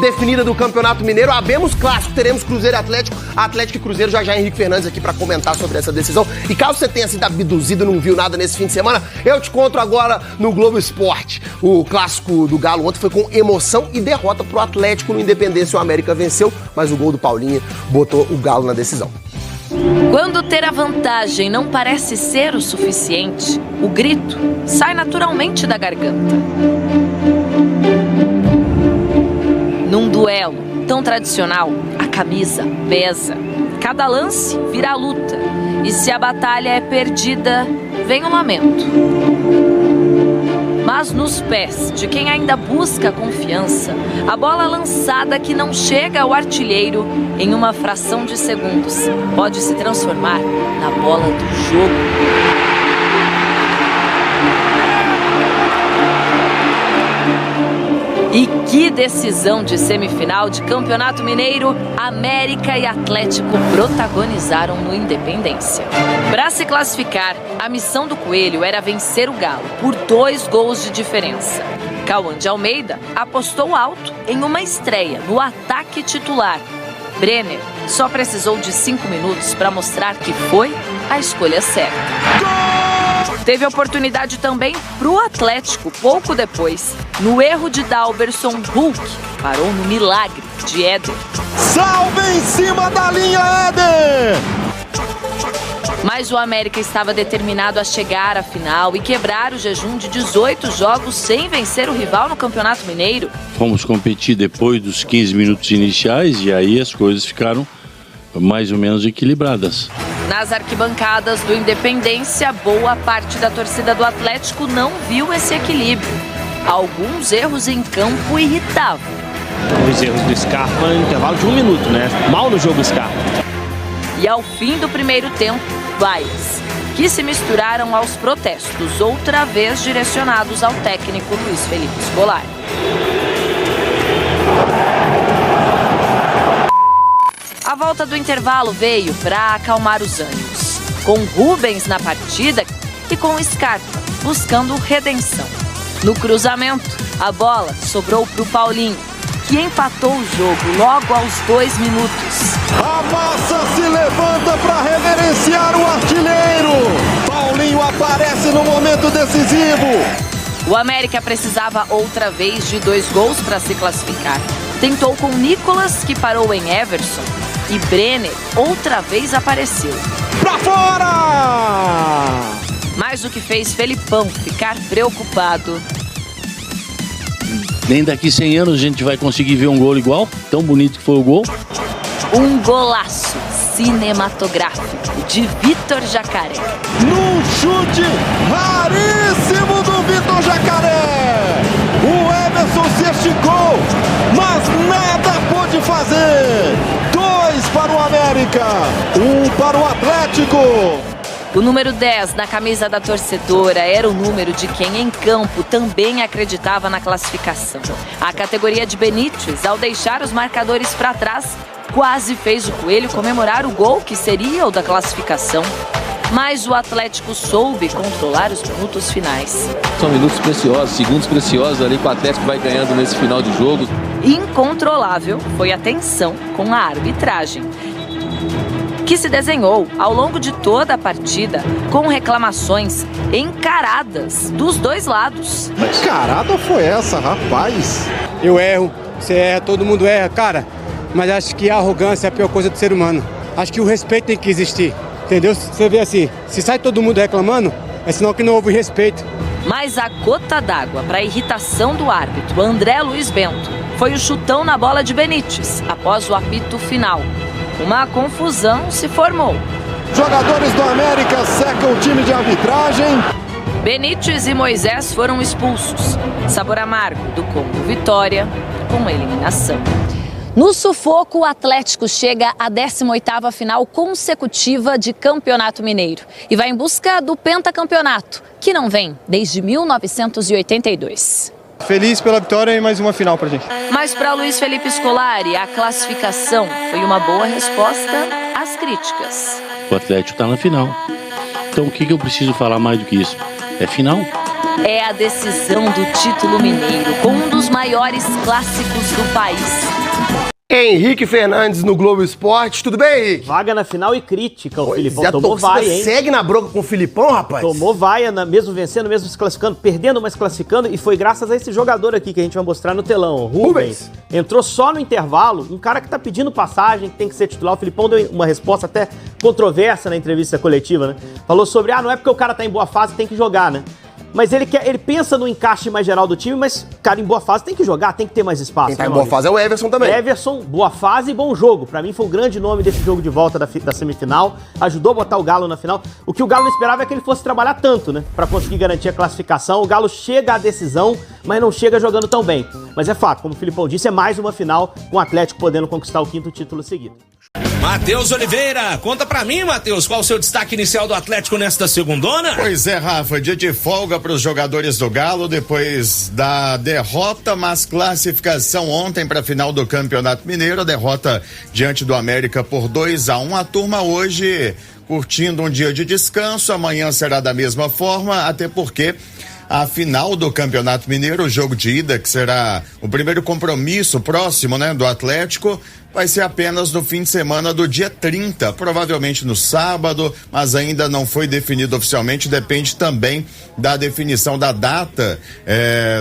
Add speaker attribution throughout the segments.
Speaker 1: definida do Campeonato Mineiro. Abemos clássico, teremos Cruzeiro e Atlético. Atlético e Cruzeiro, já Henrique Fernandes aqui para comentar sobre essa decisão. E caso você tenha sido abduzido e não viu nada nesse fim de semana, eu te conto agora no Globo Esporte. O clássico do Galo ontem foi com emoção e derrota pro Atlético no Independência. O América venceu, mas o gol do Paulinho botou o Galo na decisão.
Speaker 2: Quando ter a vantagem não parece ser o suficiente, o grito sai naturalmente da garganta. Num duelo tão tradicional, a camisa pesa. Cada lance vira luta. E se a batalha é perdida, vem o lamento. Mas nos pés de quem ainda busca confiança, a bola lançada que não chega ao artilheiro em uma fração de segundos pode se transformar na bola do jogo. E que decisão de semifinal de Campeonato Mineiro, América e Atlético protagonizaram no Independência. Para se classificar, a missão do Coelho era vencer o Galo por 2 gols de diferença. Cauã de Almeida apostou alto em uma estreia no ataque titular. Brenner só precisou de 5 minutos para mostrar que foi a escolha certa. Teve oportunidade também pro Atlético pouco depois. No erro de Dalberson, Hulk parou no milagre de Éder.
Speaker 3: Salve em cima da linha, Éder!
Speaker 2: Mas o América estava determinado a chegar à final e quebrar o jejum de 18 jogos sem vencer o rival no Campeonato Mineiro.
Speaker 4: Fomos competir depois dos 15 minutos iniciais e aí as coisas ficaram mais ou menos equilibradas.
Speaker 2: Nas arquibancadas do Independência, boa parte da torcida do Atlético não viu esse equilíbrio. Alguns erros em campo irritavam.
Speaker 5: Os erros do Scarpa em intervalo de 1 minuto, né? Mal no jogo Scarpa.
Speaker 2: E ao fim do primeiro tempo, vaias, que se misturaram aos protestos, outra vez direcionados ao técnico Luiz Felipe Scolari. A volta do intervalo veio para acalmar os ânimos, com Rubens na partida e com Scarpa buscando redenção. No cruzamento, a bola sobrou para o Paulinho, que empatou o jogo logo aos 2 minutos.
Speaker 3: A massa se levanta para reverenciar o artilheiro. Paulinho aparece no momento decisivo.
Speaker 2: O América precisava outra vez de 2 gols para se classificar. Tentou com Nicolas, que parou em Everson, e Brenner outra vez apareceu.
Speaker 3: Pra fora!
Speaker 2: Mas o que fez Felipão ficar preocupado.
Speaker 4: Nem daqui 100 anos a gente vai conseguir ver um gol igual, tão bonito que foi o gol.
Speaker 2: Um golaço cinematográfico de Vitor Jacaré.
Speaker 3: Num chute raríssimo do Vitor Jacaré. O Everson se esticou, mas nada pôde fazer. 2 para o América, 1 para o Atlético.
Speaker 2: O número 10 na camisa da torcedora era o número de quem em campo também acreditava na classificação. A categoria de Benítez, ao deixar os marcadores para trás, quase fez o Coelho comemorar o gol que seria o da classificação. Mas o Atlético soube controlar os minutos finais.
Speaker 6: São minutos preciosos, segundos preciosos ali que o Atlético vai ganhando nesse final de jogo.
Speaker 2: Incontrolável foi a tensão com a arbitragem, que se desenhou ao longo de toda a partida com reclamações encaradas dos 2 lados.
Speaker 3: Que carada foi essa, rapaz?
Speaker 7: Eu erro, você erra, todo mundo erra, cara. Mas acho que a arrogância é a pior coisa do ser humano. Acho que o respeito tem que existir, entendeu? Você vê assim, se sai todo mundo reclamando, é sinal que não houve respeito.
Speaker 2: Mas a gota d'água para a irritação do árbitro, André Luiz Bento, foi o chutão na bola de Benítez, após o apito final. Uma confusão se formou.
Speaker 3: Jogadores do América secam o time de arbitragem.
Speaker 2: Benítez e Moisés foram expulsos. Sabor amargo do combo Vitória com eliminação. No sufoco, o Atlético chega à 18ª final consecutiva de Campeonato Mineiro e vai em busca do pentacampeonato, que não vem desde 1982.
Speaker 7: Feliz pela vitória e mais uma final pra gente.
Speaker 2: Mas para Luiz Felipe Scolari, a classificação foi uma boa resposta às críticas.
Speaker 4: O Atlético está na final. Então o que eu preciso falar mais do que isso? É final.
Speaker 2: é a decisão do título mineiro, com um dos maiores clássicos do país.
Speaker 1: Henrique Fernandes no Globo Esporte. Tudo bem, Henrique?
Speaker 8: Vaga na final e crítica. O Filipão
Speaker 1: Já
Speaker 8: tomou vaia, hein?
Speaker 1: segue na bronca com o Filipão, rapaz?
Speaker 8: Tomou vaia, mesmo vencendo, mesmo se classificando, perdendo, mas classificando. E foi graças a esse jogador aqui que a gente vai mostrar no telão. Rubens. Entrou só no intervalo. Um cara que tá pedindo passagem, que tem que ser titular. O Filipão deu uma resposta até controversa na entrevista coletiva, né? Falou sobre, não é porque o cara tá em boa fase que tem que jogar, né? Mas ele pensa no encaixe mais geral do time, mas, cara, em boa fase tem que jogar, tem que ter mais espaço.
Speaker 1: Quem tá em boa fase é o Everson também.
Speaker 8: Everson, boa fase e bom jogo. Pra mim foi o grande nome desse jogo de volta da semifinal. Ajudou a botar o Galo na final. O que o Galo não esperava é que ele fosse trabalhar tanto, né? Pra conseguir garantir a classificação. O Galo chega à decisão, mas não chega jogando tão bem. Mas é fato, como o Filipão disse, é mais uma final com o Atlético podendo conquistar o 5º título seguido.
Speaker 9: Matheus Oliveira, conta pra mim, Matheus, qual o seu destaque inicial do Atlético nesta segundona?
Speaker 10: Pois é, Rafa, dia de folga para os jogadores do Galo depois da derrota, mas classificação ontem para a final do Campeonato Mineiro, a derrota diante do América por 2-1. A turma hoje curtindo um dia de descanso, amanhã será da mesma forma, até porque a final do Campeonato Mineiro, o jogo de ida, que será o primeiro compromisso próximo, né, do Atlético, vai ser apenas no fim de semana do dia 30, provavelmente no sábado, mas ainda não foi definido oficialmente, depende também da definição da data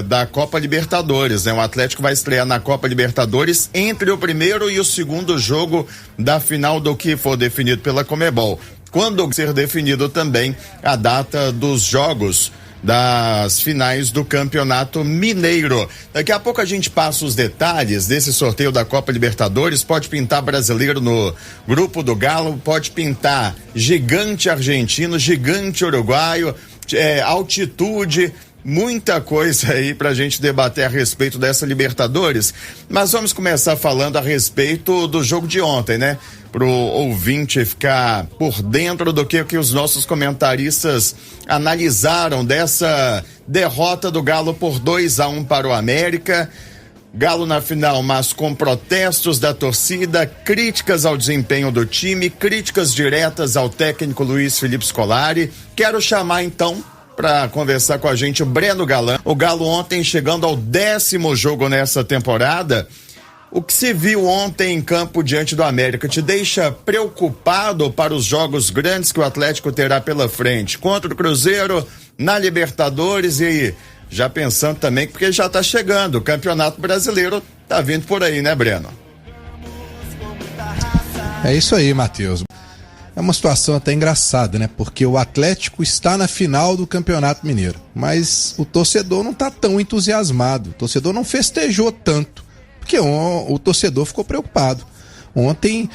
Speaker 10: da Copa Libertadores, né? O Atlético vai estrear na Copa Libertadores entre o primeiro e o segundo jogo da final do que for definido pela Conmebol. Quando ser definido também a data dos jogos das finais do Campeonato Mineiro. Daqui a pouco a gente passa os detalhes desse sorteio da Copa Libertadores. Pode pintar brasileiro no grupo do Galo, pode pintar gigante argentino, gigante uruguaio, altitude, muita coisa aí pra gente debater a respeito dessa Libertadores. Mas vamos começar falando a respeito do jogo de ontem, né? Pro ouvinte ficar por dentro do que os nossos comentaristas analisaram dessa derrota do Galo por 2-1 para o América. Galo na final, mas com protestos da torcida, críticas ao desempenho do time, críticas diretas ao técnico Luiz Felipe Scolari. Quero chamar então para conversar com a gente o Breno Galan. O Galo ontem chegando ao 10º jogo nessa temporada. O que se viu ontem em campo diante do América te deixa preocupado para os jogos grandes que o Atlético terá pela frente? Contra o Cruzeiro, na Libertadores e já pensando também, porque já está chegando, o Campeonato Brasileiro tá vindo por aí, né, Breno?
Speaker 11: É isso aí, Matheus. É uma situação até engraçada, né? Porque o Atlético está na final do Campeonato Mineiro, mas o torcedor não está tão entusiasmado, o torcedor não festejou tanto. Porque o torcedor ficou preocupado. Ontem,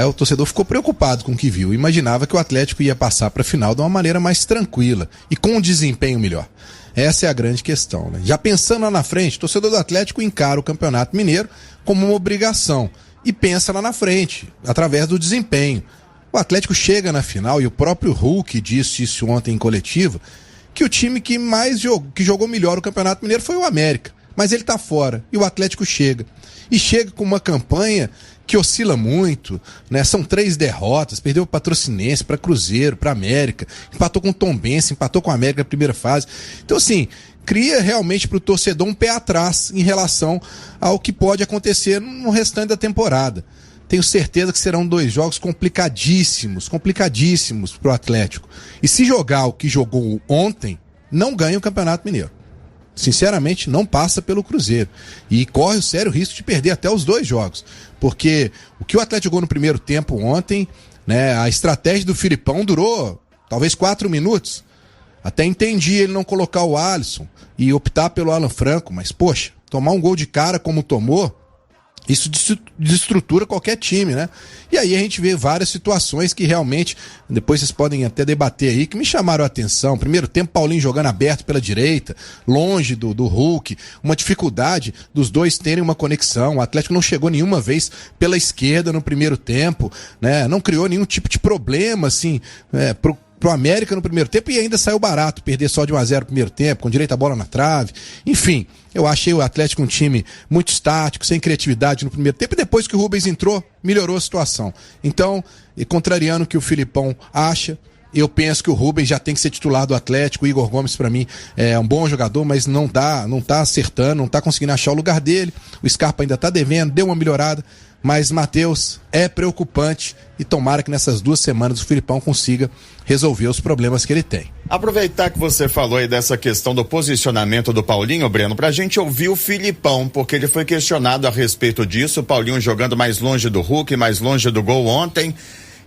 Speaker 11: o torcedor ficou preocupado com o que viu. Imaginava que o Atlético ia passar para a final de uma maneira mais tranquila e com um desempenho melhor. Essa é a grande questão, né? Já pensando lá na frente, o torcedor do Atlético encara o Campeonato Mineiro como uma obrigação e pensa lá na frente, através do desempenho. O Atlético chega na final, e o próprio Hulk disse isso ontem em coletiva, que o time que jogou melhor o Campeonato Mineiro foi o América. Mas ele tá fora, e o Atlético chega. E chega com uma campanha que oscila muito, né? São 3 derrotas, perdeu para Patrocinense, para Cruzeiro, para América, empatou com o Tombense, empatou com a América na primeira fase. Então, assim, cria realmente para o torcedor um pé atrás em relação ao que pode acontecer no restante da temporada. Tenho certeza que serão 2 jogos complicadíssimos para o Atlético. E se jogar o que jogou ontem, não ganha o Campeonato Mineiro. Sinceramente, não passa pelo Cruzeiro. E corre o sério risco de perder até os 2 jogos. Porque o que o Atlético jogou no primeiro tempo ontem, né, a estratégia do Filipão durou talvez 4 minutos. Até entendi ele não colocar o Alisson e optar pelo Alan Franco, mas, poxa, tomar um gol de cara como tomou, isso desestrutura qualquer time, né? E aí a gente vê várias situações que realmente, depois vocês podem até debater aí, que me chamaram a atenção. Primeiro tempo, Paulinho jogando aberto pela direita, longe do Hulk, uma dificuldade dos dois terem uma conexão. O Atlético não chegou nenhuma vez pela esquerda no primeiro tempo, né? Não criou nenhum tipo de problema, assim, pro América no primeiro tempo, e ainda saiu barato perder só de 1-0 no primeiro tempo, com direito à bola na trave. Enfim, eu achei o Atlético um time muito estático, sem criatividade no primeiro tempo, e depois que o Rubens entrou, melhorou a situação. Então, e contrariando o que o Filipão acha, Eu penso que o Rubens já tem que ser titular do Atlético. O Igor Gomes, para mim, é um bom jogador, mas não tá acertando, não tá conseguindo achar o lugar dele. O Scarpa ainda tá devendo, deu uma melhorada. Mas, Matheus, é preocupante e tomara que nessas 2 semanas o Filipão consiga resolver os problemas que ele tem.
Speaker 10: Aproveitar que você falou aí dessa questão do posicionamento do Paulinho, Breno, pra gente ouvir o Filipão, porque ele foi questionado a respeito disso, o Paulinho jogando mais longe do Hulk, mais longe do gol ontem.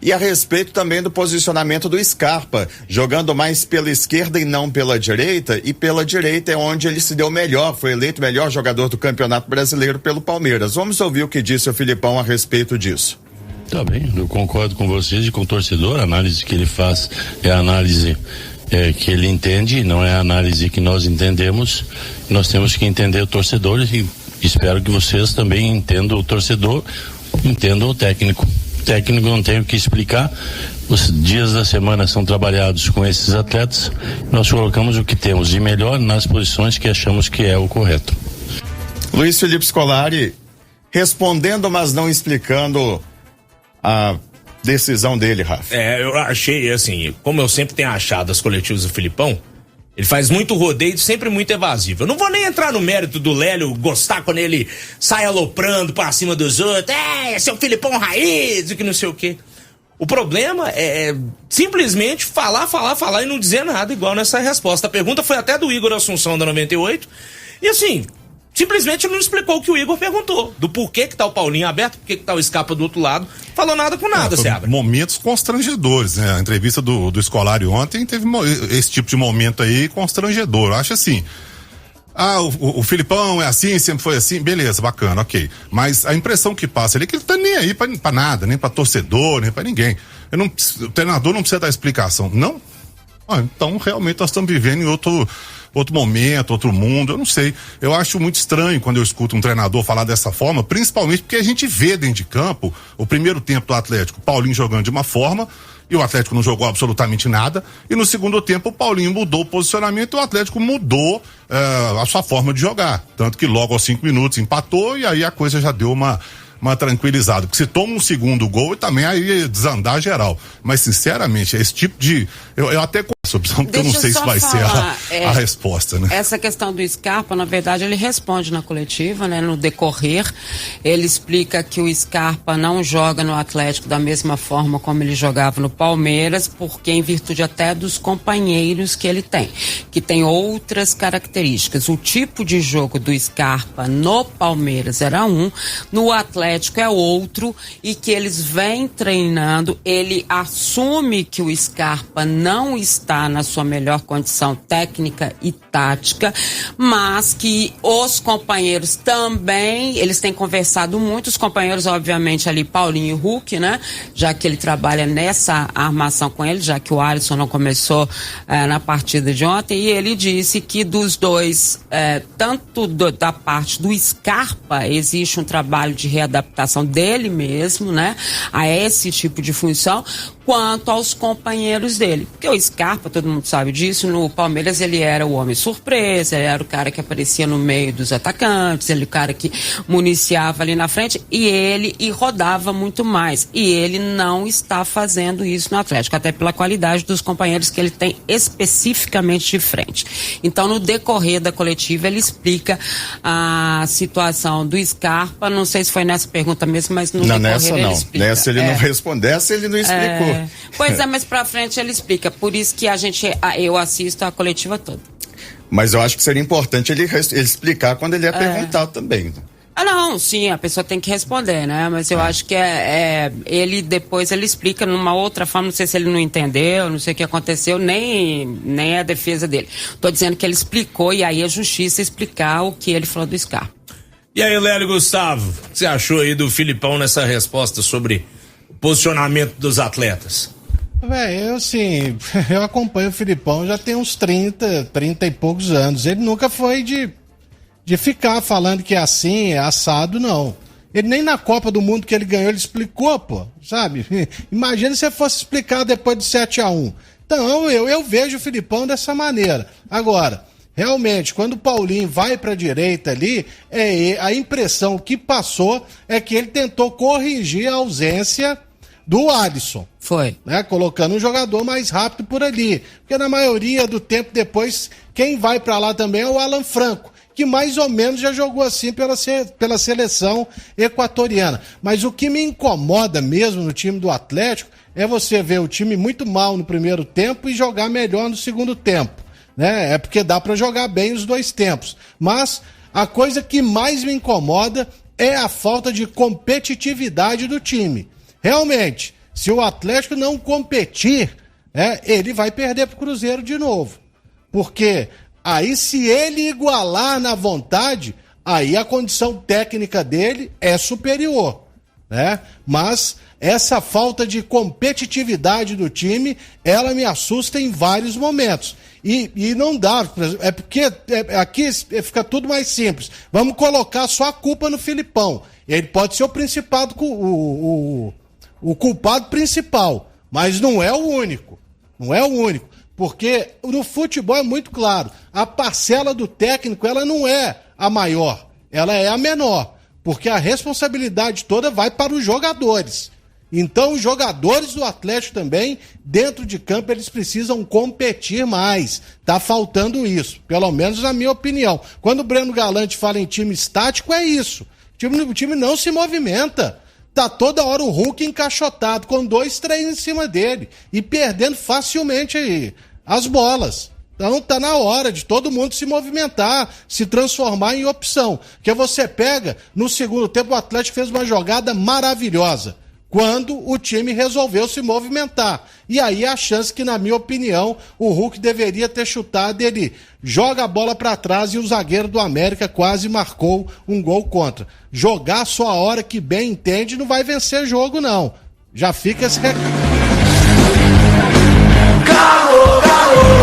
Speaker 10: E a respeito também do posicionamento do Scarpa, jogando mais pela esquerda e não pela direita, e pela direita é onde ele se deu melhor, foi eleito melhor jogador do Campeonato Brasileiro pelo Palmeiras. Vamos ouvir o que disse o Filipão a respeito disso.
Speaker 4: Tá bem, eu concordo com vocês e com o torcedor, a análise que ele faz é a análise que ele entende, não é a análise que nós entendemos. Nós temos que entender o torcedor e espero que vocês também entendam o torcedor, entendam o técnico. Técnico não tenho que explicar, os dias da semana são trabalhados com esses atletas, nós colocamos o que temos de melhor nas posições que achamos que é o correto.
Speaker 10: Luiz Felipe Scolari respondendo, mas não explicando a decisão dele, Rafa.
Speaker 9: Eu achei assim, como eu sempre tenho achado as coletivas do Filipão, ele faz muito rodeio, sempre muito evasivo. Eu não vou nem entrar no mérito do Lélio gostar quando ele sai aloprando pra cima dos outros. Esse é o Filipão raiz, que não sei o quê. O problema é simplesmente falar e não dizer nada igual nessa resposta. A pergunta foi até do Igor Assunção da 98. E assim, simplesmente não explicou o que o Igor perguntou. Do porquê que tá o Paulinho aberto, porquê que tá o Scarpa do outro lado. Falou nada com nada, Seabra.
Speaker 12: Momentos constrangedores, né? A entrevista do Scolari ontem teve esse tipo de momento aí constrangedor. Eu acho assim, o Filipão é assim, sempre foi assim, beleza, bacana, ok. Mas a impressão que passa ali é que ele tá nem aí pra nada, nem pra torcedor, nem pra ninguém. O treinador não precisa dar explicação, não? Então realmente nós estamos vivendo em outro momento, outro mundo, eu não sei. Eu acho muito estranho quando eu escuto um treinador falar dessa forma, principalmente porque a gente vê dentro de campo o primeiro tempo do Atlético, o Paulinho jogando de uma forma e o Atlético não jogou absolutamente nada, e no segundo tempo o Paulinho mudou o posicionamento e o Atlético mudou a sua forma de jogar, tanto que logo aos 5 minutos empatou e aí a coisa já deu uma tranquilizada, porque se toma um segundo gol e também aí desandar geral, mas sinceramente esse tipo de, eu até essa opção, porque eu não sei se vai ser a resposta, né?
Speaker 13: Essa questão do Scarpa, na verdade, ele responde na coletiva, né? No decorrer, ele explica que o Scarpa não joga no Atlético da mesma forma como ele jogava no Palmeiras, porque em virtude até dos companheiros que ele tem, que tem outras características. O tipo de jogo do Scarpa no Palmeiras era um, no Atlético é outro, e que eles vêm treinando, ele assume que o Scarpa não está na sua melhor condição técnica e tática, mas que os companheiros também, eles têm conversado muito, os companheiros obviamente ali, Paulinho e Hulk, né, já que ele trabalha nessa armação com ele, já que o Alisson não começou na partida de ontem, e ele disse que dos dois, tanto da parte do Scarpa, existe um trabalho de readaptação dele mesmo, né, a esse tipo de função, quanto aos companheiros dele, porque o Scarpa, todo mundo sabe disso, no Palmeiras ele era o homem surpresa, ele era o cara que aparecia no meio dos atacantes, ele era o cara que municiava ali na frente, e rodava muito mais, e ele não está fazendo isso no Atlético, até pela qualidade dos companheiros que ele tem especificamente de frente. Então, no decorrer da coletiva, ele explica a situação do Scarpa, não sei se foi nessa pergunta mesmo, mas no decorrer
Speaker 10: nessa
Speaker 13: ele explica.
Speaker 10: Nessa ele não respondeu, essa ele não explicou.
Speaker 13: Pois é, mas pra frente ele explica, por isso que eu assisto a coletiva toda.
Speaker 10: Mas eu acho que seria importante ele explicar quando ele é perguntado também.
Speaker 13: Não, sim, a pessoa tem que responder, né? Mas eu acho que ele depois ele explica numa outra forma, não sei se ele não entendeu, não sei o que aconteceu, nem a defesa dele. Tô dizendo que ele explicou e aí a justiça explicar o que ele falou do Scarpa.
Speaker 9: E aí, Lélio Gustavo, o que você achou aí do Filipão nessa resposta sobre o posicionamento dos atletas?
Speaker 14: Eu acompanho o Filipão já tem uns 30 e poucos anos. Ele nunca foi de ficar falando que é assim, é assado, não. Ele nem na Copa do Mundo que ele ganhou, ele explicou, pô, sabe? Imagina se fosse explicar depois de 7-1. Então, eu vejo o Filipão dessa maneira. Agora, realmente, quando o Paulinho vai para a direita ali, a impressão que passou é que ele tentou corrigir a ausência do Alisson.
Speaker 13: Foi.
Speaker 14: Né? Colocando um jogador mais rápido por ali. Porque na maioria do tempo depois, quem vai pra lá também é o Alan Franco, que mais ou menos já jogou assim pela seleção equatoriana. Mas o que me incomoda mesmo no time do Atlético é você ver o time muito mal no primeiro tempo e jogar melhor no segundo tempo. Né? É porque dá pra jogar bem os dois tempos. Mas a coisa que mais me incomoda é a falta de competitividade do time. Realmente, se o Atlético não competir, ele vai perder pro Cruzeiro de novo. Porque aí, se ele igualar na vontade, aí a condição técnica dele é superior, né? Mas essa falta de competitividade do time, ela me assusta em vários momentos. E não dá, é porque aqui fica tudo mais simples. Vamos colocar só a culpa no Filipão. Ele pode ser o principal, o culpado principal, mas não é o único. Não é o único. Porque no futebol é muito claro, a parcela do técnico ela não é a maior, ela é a menor, porque a responsabilidade toda vai para os jogadores. Então os jogadores do Atlético também, dentro de campo, eles precisam competir mais. Tá faltando isso, pelo menos na minha opinião. Quando o Breno Galante fala em time estático, é isso. O time não se movimenta. Tá toda hora o Hulk encaixotado, com 2, 3 em cima dele, e perdendo facilmente aí as bolas. Então tá na hora de todo mundo se movimentar, se transformar em opção. Porque você pega, no segundo tempo o Atlético fez uma jogada maravilhosa, quando o time resolveu se movimentar. E aí a chance que, na minha opinião, o Hulk deveria ter chutado, ele joga a bola para trás e o zagueiro do América quase marcou um gol contra. Jogar só a hora que bem entende não vai vencer jogo, não. Já fica esse recado.
Speaker 3: Galo, galo!